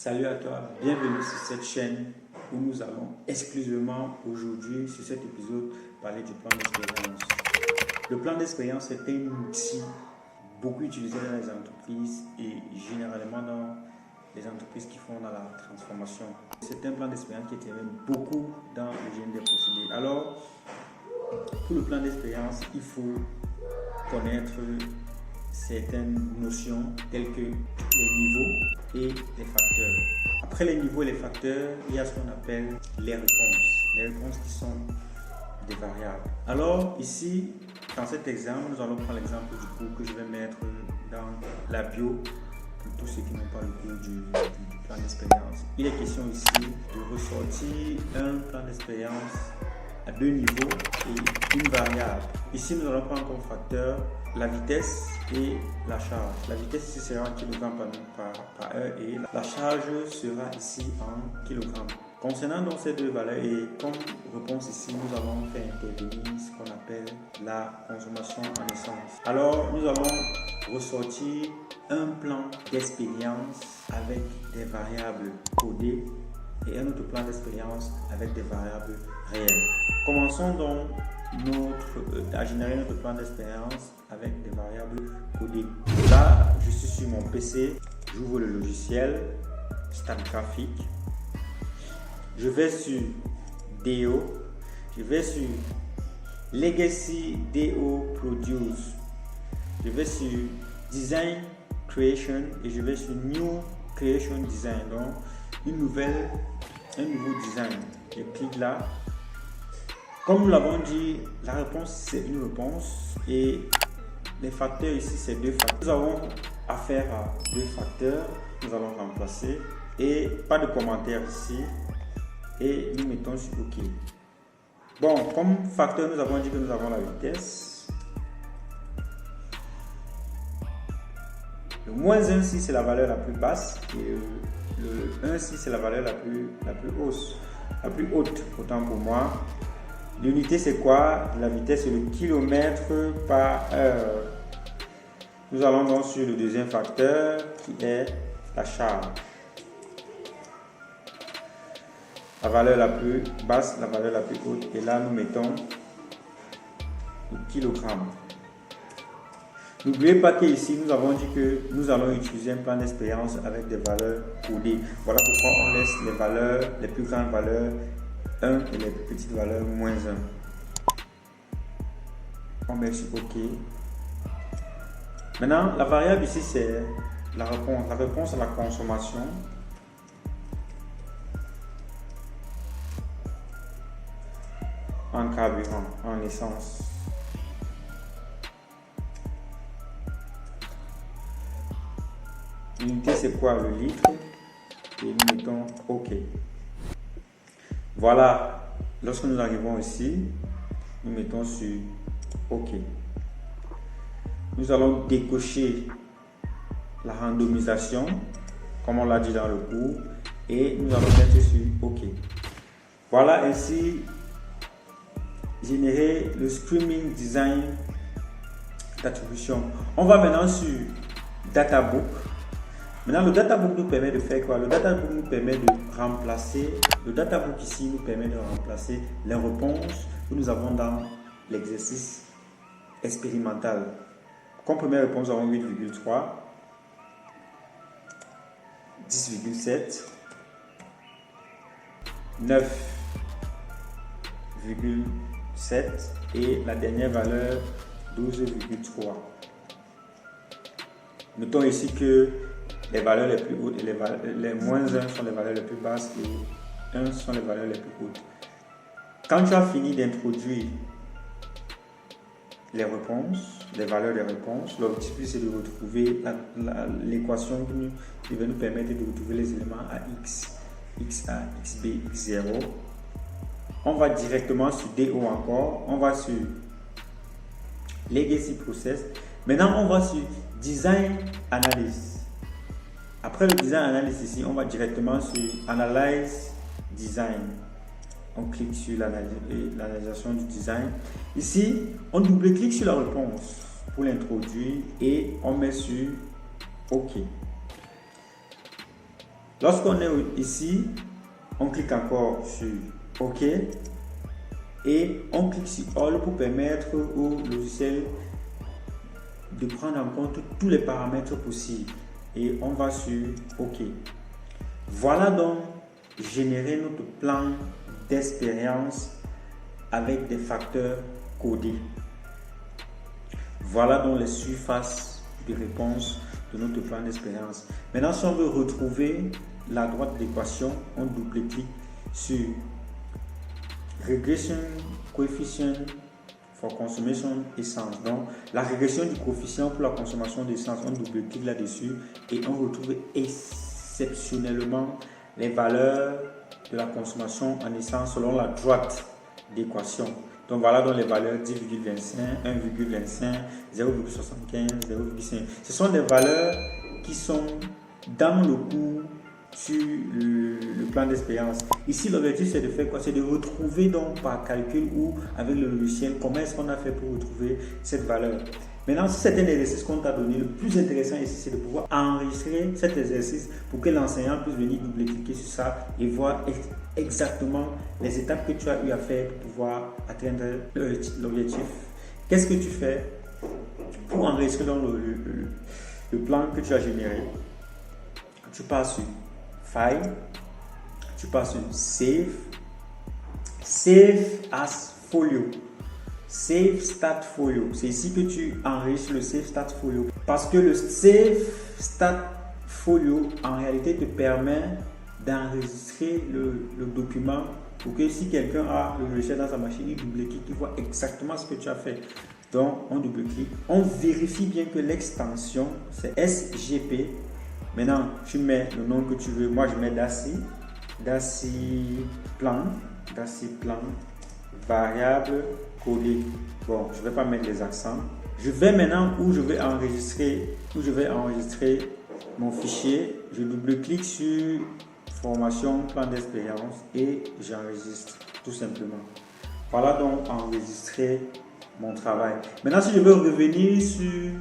Salut à toi, bienvenue sur cette chaîne où nous allons exclusivement aujourd'hui sur cet épisode parler du plan d'expérience. Le plan d'expérience est un outil beaucoup utilisé dans les entreprises et généralement dans les entreprises qui font dans la transformation. C'est un plan d'expérience qui intervient beaucoup dans le génie des procédés. Alors, pour le plan d'expérience, il faut connaître certaines notions telles que les niveaux et les facteurs. Après les niveaux et les facteurs, il y a ce qu'on appelle les réponses. Les réponses qui sont des variables. Alors ici, dans cet exemple, nous allons prendre l'exemple du cours que je vais mettre dans la bio pour tous ceux qui n'ont pas le cours du plan d'expérience. Il est question ici de ressortir un plan d'expérience à deux niveaux et une variable. Ici, nous allons prendre comme facteur la vitesse et la charge. La vitesse ici sera en kg par heure et la charge sera ici en kg. Concernant donc ces deux valeurs et comme réponse ici, nous allons faire intervenir ce qu'on appelle la consommation en essence. Alors, nous allons ressortir un plan d'expérience avec des variables codées et un autre plan d'expérience avec des variables réelles. Commençons donc à générer notre plan d'expérience avec des variables codées. Là, je suis sur mon PC, j'ouvre le logiciel, Start graphique. Je vais sur DO, je vais sur Legacy DO Produce, je vais sur Design Creation et je vais sur New Creation Design. Donc, un nouveau design. Je clique là. Comme nous l'avons dit, la réponse c'est une réponse et les facteurs ici c'est deux facteurs. Nous avons affaire à deux facteurs. Nous allons remplacer et pas de commentaire ici et nous mettons sur OK. Bon, comme facteur, nous avons dit que nous avons la vitesse. Le -1 ici c'est la valeur la plus basse et le 1 ici c'est la valeur la plus haute, autant pour moi. L'unité c'est quoi? La vitesse c'est le kilomètre par heure. Nous allons donc sur le deuxième facteur qui est la charge. La valeur la plus basse, la valeur la plus haute. Et là nous mettons le kilogramme. N'oubliez pas qu'ici nous avons dit que nous allons utiliser un plan d'expérience avec des valeurs codées. Voilà pourquoi on laisse les valeurs, les plus grandes valeurs 1 et les plus petites valeurs -1. On met sur OK. Maintenant, la variable ici, c'est la réponse. La réponse à la consommation. En carburant, en essence. L'unité, c'est quoi? Le litre. Et nous mettons OK. Voilà, lorsque nous arrivons ici, nous mettons sur OK. Nous allons décocher la randomisation, comme on l'a dit dans le cours, et nous allons mettre sur OK. Voilà ainsi générer le Screaming Design d'attribution. On va maintenant sur Databook. Maintenant, le databook nous permet de faire quoi? Le databook nous permet de remplacer, le databook ici nous permet de remplacer les réponses que nous avons dans l'exercice expérimental. Comme première réponse, nous avons 8,3, 10,7, 9,7 et la dernière valeur 12,3. Notons ici que les valeurs les plus hautes et les -1 sont les valeurs les plus basses et 1 sont les valeurs les plus hautes. Quand tu as fini d'introduire les réponses, les valeurs des réponses, l'objectif c'est de retrouver l'équation qui va nous permettre de retrouver les éléments à x, xa, xb, x0. On va directement sur DO encore, on va sur Legacy Process. Maintenant on va sur Design Analysis. Après le Design Analysis ici, on va directement sur Analyze Design. On clique sur l'analysation du design. Ici, on double-clique sur la réponse pour l'introduire et on met sur OK. Lorsqu'on est ici, on clique encore sur OK et on clique sur All pour permettre au logiciel de prendre en compte tous les paramètres possibles. Et on va sur OK. Voilà donc générer notre plan d'expérience avec des facteurs codés. Voilà donc les surfaces de réponse de notre plan d'expérience. Maintenant, si on veut retrouver la droite d'équation, on double-clique sur Regression Coefficient for Consumption Essence. Donc, la régression du coefficient pour la consommation d'essence, on double-clique là-dessus et on retrouve exceptionnellement les valeurs de la consommation en essence selon la droite d'équation. Donc voilà donc les valeurs 10,25, 1,25, 0,75, 0,5. Ce sont des valeurs qui sont dans le cours sur le plan d'expérience. Ici, l'objectif c'est de faire quoi? C'est de retrouver donc par calcul ou avec le logiciel comment est-ce qu'on a fait pour retrouver cette valeur. Maintenant, si c'est un exercice qu'on t'a donné, le plus intéressant ici, c'est de pouvoir enregistrer cet exercice pour que l'enseignant puisse venir double-cliquer sur ça et voir exactement les étapes que tu as eu à faire pour pouvoir atteindre l'objectif. Qu'est-ce que tu fais pour enregistrer dans le plan que tu as généré? Tu passes sur File, tu passes sur Save, Save as Folio. Save Start Folio. C'est ici que tu enregistres le Save Start Folio. Parce que le Save Start Folio, en réalité, te permet d'enregistrer le document pour que si quelqu'un a le logiciel dans sa machine, il double-clique, il voit exactement ce que tu as fait. Donc, on double-clique. On vérifie bien que l'extension, c'est SGP. Maintenant, tu mets le nom que tu veux. Moi, je mets Daci Plan, variable codé. Bon, je ne vais pas mettre les accents. Je vais maintenant où je vais enregistrer mon fichier. Je double-clique sur formation, plan d'expérience et j'enregistre tout simplement. Voilà donc enregistrer mon travail. Maintenant, si je veux revenir sur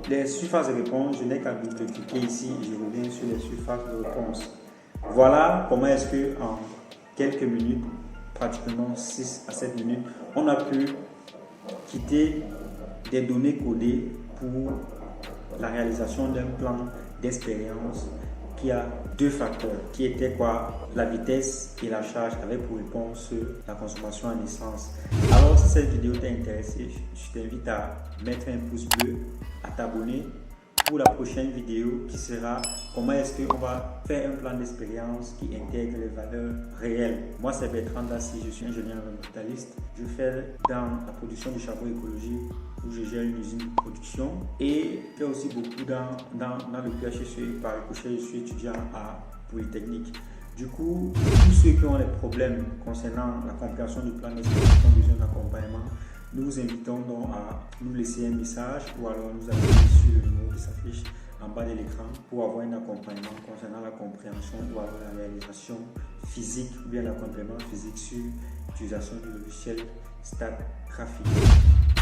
les surfaces de réponse, je n'ai qu'à double-cliquer ici et je reviens sur les surfaces de réponse. Voilà comment est-ce que en quelques minutes, pratiquement 6 à 7 minutes, on a pu quitter des données codées pour la réalisation d'un plan d'expérience qui a deux facteurs, qui étaient quoi? La vitesse et la charge, avec pour réponse la consommation en essence. Alors si cette vidéo t'a intéressé, je t'invite à mettre un pouce bleu, à t'abonner pour la prochaine vidéo qui sera comment est-ce qu'on va faire un plan d'expérience qui intègre les valeurs réelles. Moi c'est Bertrand Daci, je suis ingénieur environnementaliste. Je fais dans la production du charbon écologique où je gère une usine de production et je fais aussi beaucoup dans le PHSE. Par ricochet, je suis étudiant à Polytechnique. Du coup, tous ceux qui ont des problèmes concernant la compréhension du plan d'expérience ont besoin d'accompagnement. Nous vous invitons donc à nous laisser un message ou alors nous appeler sur le numéro qui s'affiche en bas de l'écran pour avoir un accompagnement concernant la compréhension ou alors la réalisation physique ou bien l'accompagnement physique sur l'utilisation du logiciel StatGraphics.